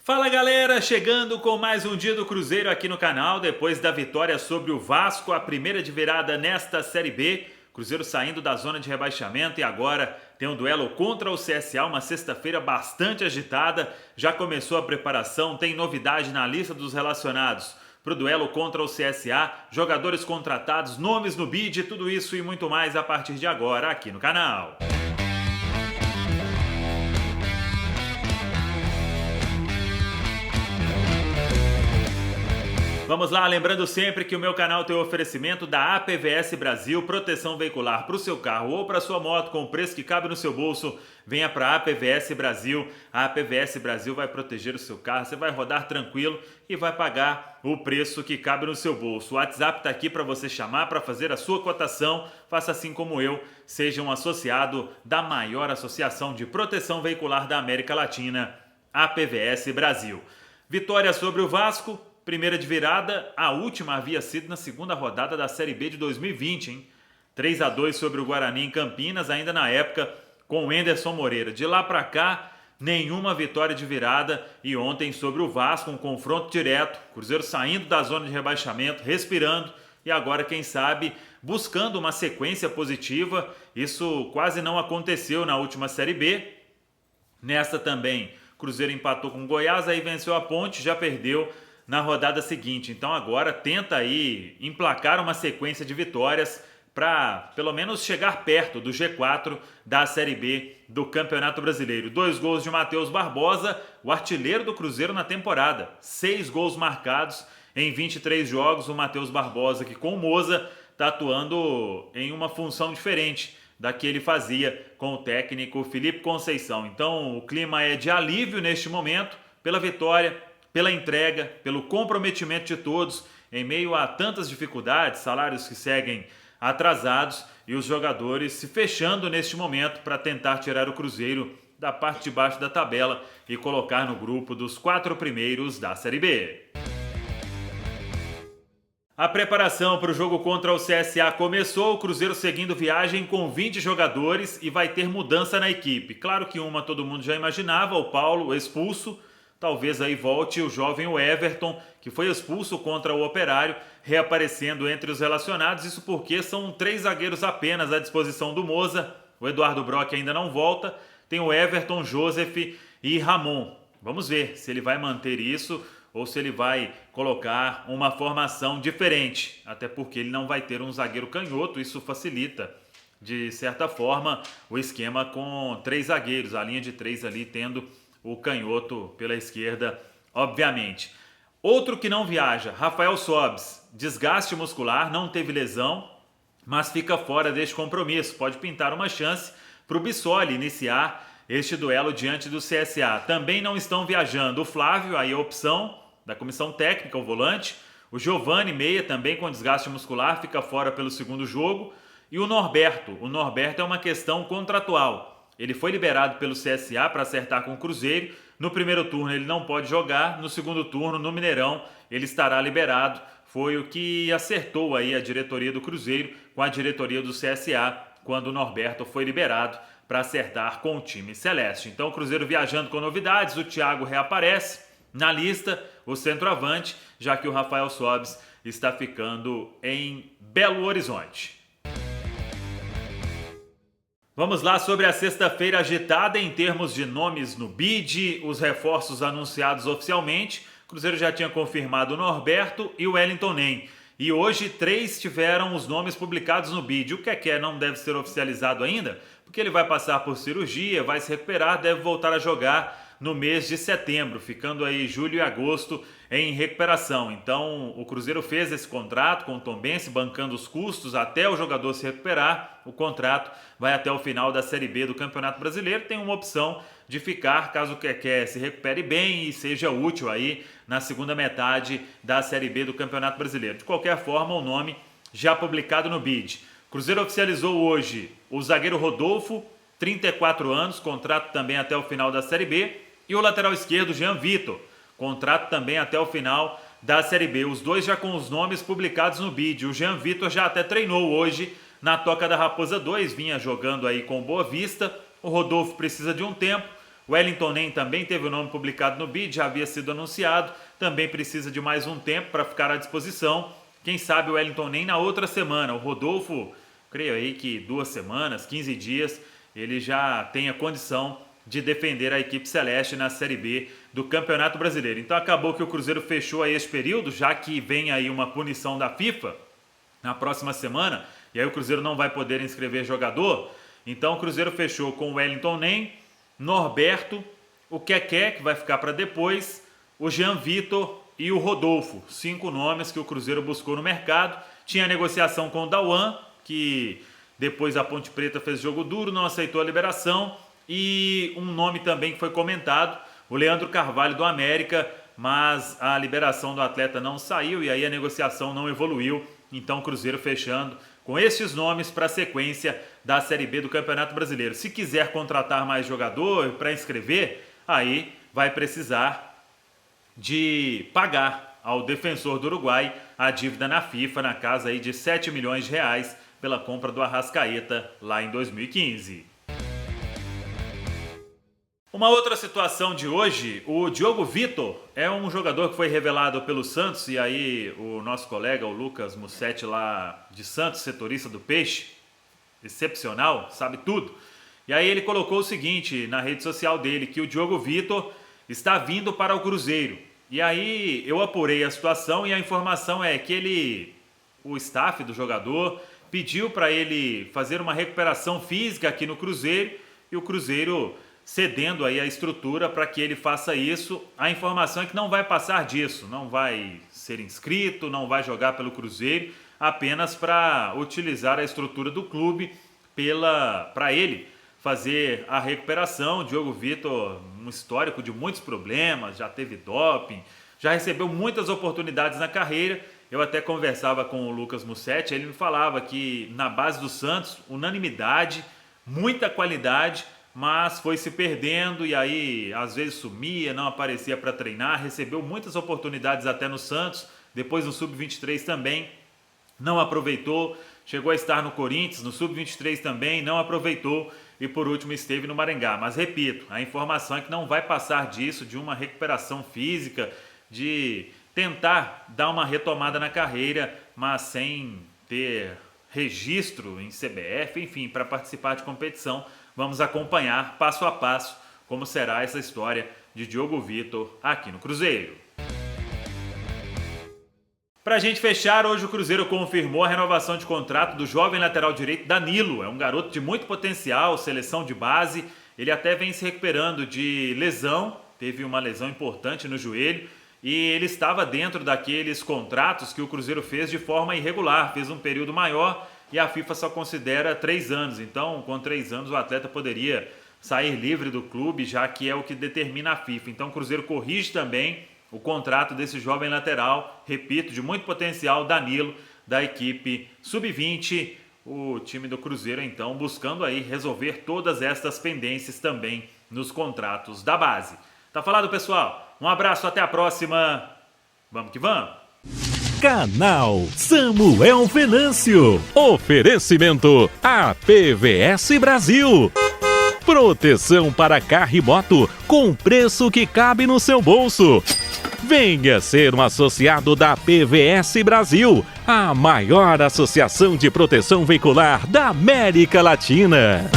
Fala galera, chegando com mais um dia do Cruzeiro aqui no canal, depois da vitória sobre o Vasco, a primeira de virada nesta Série B, Cruzeiro saindo da zona de rebaixamento e agora tem um duelo contra o CSA, uma sexta-feira bastante agitada, já começou a preparação, tem novidade na lista dos relacionados para o duelo contra o CSA, jogadores contratados, nomes no bid, tudo isso e muito mais a partir de agora aqui no canal. Vamos lá, lembrando sempre que o meu canal tem o oferecimento da APVS Brasil, proteção veicular para o seu carro ou para sua moto com o preço que cabe no seu bolso. Venha para a APVS Brasil. A APVS Brasil vai proteger o seu carro, você vai rodar tranquilo e vai pagar o preço que cabe no seu bolso. O WhatsApp está aqui para você chamar, para fazer a sua cotação. Faça assim como eu, seja um associado da maior associação de proteção veicular da América Latina, APVS Brasil. Vitória sobre o Vasco. Primeira de virada, a última havia sido na segunda rodada da Série B de 2020, hein? 3-2 sobre o Guarani em Campinas, ainda na época com o Enderson Moreira. De lá para cá, nenhuma vitória de virada e ontem sobre o Vasco, um confronto direto. Cruzeiro saindo da zona de rebaixamento, respirando e agora, quem sabe, buscando uma sequência positiva. Isso quase não aconteceu na última Série B. Nesta também, Cruzeiro empatou com o Goiás, aí venceu a Ponte, já perdeu na rodada seguinte. Então agora tenta aí emplacar uma sequência de vitórias para pelo menos chegar perto do G4 da Série B do Campeonato Brasileiro. 2 gols de Matheus Barbosa, o artilheiro do Cruzeiro na temporada. 6 gols marcados em 23 jogos. O Matheus Barbosa, que com o Moza está atuando em uma função diferente da que ele fazia com o técnico Felipe Conceição. Então o clima é de alívio neste momento pela vitória, pela entrega, pelo comprometimento de todos, em meio a tantas dificuldades, salários que seguem atrasados e os jogadores se fechando neste momento para tentar tirar o Cruzeiro da parte de baixo da tabela e colocar no grupo dos 4 primeiros da Série B. A preparação para o jogo contra o CSA começou, o Cruzeiro seguindo viagem com 20 jogadores e vai ter mudança na equipe. Claro que uma todo mundo já imaginava, o Paulo expulso. Talvez aí volte o jovem Everton, que foi expulso contra o Operário, reaparecendo entre os relacionados. Isso porque são 3 zagueiros apenas à disposição do Moza. O Eduardo Brock ainda não volta. Tem o Everton, Joseph e Ramon. Vamos ver se ele vai manter isso ou se ele vai colocar uma formação diferente. Até porque ele não vai ter um zagueiro canhoto. Isso facilita, de certa forma, o esquema com 3 zagueiros. A linha de 3 ali tendo o canhoto pela esquerda, obviamente. Outro que não viaja, Rafael Sobis, desgaste muscular, não teve lesão, mas fica fora deste compromisso. Pode pintar uma chance para o Bissoli iniciar este duelo diante do CSA. Também não estão viajando o Flávio, aí a opção da comissão técnica, o volante. O Giovani, meia, também com desgaste muscular, fica fora pelo segundo jogo. E o Norberto. O Norberto é uma questão contratual. Ele foi liberado pelo CSA para acertar com o Cruzeiro. No primeiro turno ele não pode jogar, no segundo turno, no Mineirão, ele estará liberado. Foi o que acertou aí a diretoria do Cruzeiro com a diretoria do CSA, quando o Norberto foi liberado para acertar com o time celeste. Então o Cruzeiro viajando com novidades, o Thiago reaparece na lista, o centroavante, já que o Rafael Sobis está ficando em Belo Horizonte. Vamos lá sobre a sexta-feira agitada em termos de nomes no bid, os reforços anunciados oficialmente. O Cruzeiro já tinha confirmado o Norberto e o Wellington Nem. E hoje 3 tiveram os nomes publicados no bid. O Keké não deve ser oficializado ainda, porque ele vai passar por cirurgia, vai se recuperar, deve voltar a jogar no mês de setembro, ficando aí julho e agosto em recuperação. Então o Cruzeiro fez esse contrato com o Tombense, bancando os custos até o jogador se recuperar. O contrato vai até o final da Série B do Campeonato Brasileiro. Tem uma opção de ficar caso o Keké se recupere bem e seja útil aí na segunda metade da Série B do Campeonato Brasileiro. De qualquer forma, o nome já publicado no bid. Cruzeiro oficializou hoje o zagueiro Rodolfo, 34 anos, contrato também até o final da Série B. E o lateral esquerdo, Jean Vitor, contrato também até o final da Série B. Os dois já com os nomes publicados no bid. O Jean Vitor já até treinou hoje na Toca da Raposa 2, vinha jogando aí com Boa Vista. O Rodolfo precisa de um tempo. O Wellington Nem também teve o nome publicado no bid, já havia sido anunciado, também precisa de mais um tempo para ficar à disposição. Quem sabe o Wellington Nem na outra semana. O Rodolfo, creio aí que 2 semanas, 15 dias, ele já tem a condição de defender a equipe celeste na Série B do Campeonato Brasileiro. Então acabou que o Cruzeiro fechou aí esse período, já que vem aí uma punição da FIFA na próxima semana, e aí o Cruzeiro não vai poder inscrever jogador. Então o Cruzeiro fechou com o Wellington Nem, Norberto, o Keké, que vai ficar para depois, o Jean Vitor e o Rodolfo. 5 nomes que o Cruzeiro buscou no mercado. Tinha a negociação com o Dauan, que depois a Ponte Preta fez jogo duro, não aceitou a liberação. E um nome também que foi comentado, o Leandro Carvalho do América, mas a liberação do atleta não saiu e aí a negociação não evoluiu. Então o Cruzeiro fechando com estes nomes para a sequência da Série B do Campeonato Brasileiro. Se quiser contratar mais jogador para inscrever, aí vai precisar de pagar ao Defensor do Uruguai a dívida na FIFA, na casa aí de 7 milhões de reais pela compra do Arrascaeta lá em 2015. Uma outra situação de hoje, o Diogo Vitor é um jogador que foi revelado pelo Santos, e aí o nosso colega, o Lucas Mussetti lá de Santos, setorista do Peixe, excepcional, sabe tudo. E aí ele colocou o seguinte na rede social dele, que o Diogo Vitor está vindo para o Cruzeiro. E aí eu apurei a situação e a informação é que o staff do jogador pediu para ele fazer uma recuperação física aqui no Cruzeiro e o Cruzeiro cedendo aí a estrutura para que ele faça isso. A informação é que não vai passar disso, não vai ser inscrito, não vai jogar pelo Cruzeiro, apenas para utilizar a estrutura do clube para ele fazer a recuperação. Diogo Vitor, um histórico de muitos problemas, já teve doping, já recebeu muitas oportunidades na carreira. Eu até conversava com o Lucas Mussetti, ele me falava que na base do Santos, unanimidade, muita qualidade, mas foi se perdendo e aí às vezes sumia, não aparecia para treinar, recebeu muitas oportunidades até no Santos, depois no Sub-23 também, não aproveitou, chegou a estar no Corinthians, no Sub-23 também, não aproveitou e por último esteve no Maringá. Mas repito, a informação é que não vai passar disso, de uma recuperação física, de tentar dar uma retomada na carreira, mas sem ter registro em CBF, enfim, para participar de competição. Vamos acompanhar passo a passo como será essa história de Diogo Vitor aqui no Cruzeiro. Para a gente fechar, hoje o Cruzeiro confirmou a renovação de contrato do jovem lateral direito Danilo. É um garoto de muito potencial, seleção de base. Ele até vem se recuperando de lesão, teve uma lesão importante no joelho e ele estava dentro daqueles contratos que o Cruzeiro fez de forma irregular, fez um período maior e a FIFA só considera 3 anos. Então, com 3 anos, o atleta poderia sair livre do clube, já que é o que determina a FIFA. Então, o Cruzeiro corrige também o contrato desse jovem lateral, repito, de muito potencial, Danilo, da equipe Sub-20. O time do Cruzeiro, então, buscando aí resolver todas estas pendências também nos contratos da base. Tá falado, pessoal? Um abraço, até a próxima. Vamos que vamos! Canal Samuel Venâncio. Oferecimento APVS Brasil. Proteção para carro e moto com preço que cabe no seu bolso. Venha ser um associado da APVS Brasil, a maior associação de proteção veicular da América Latina.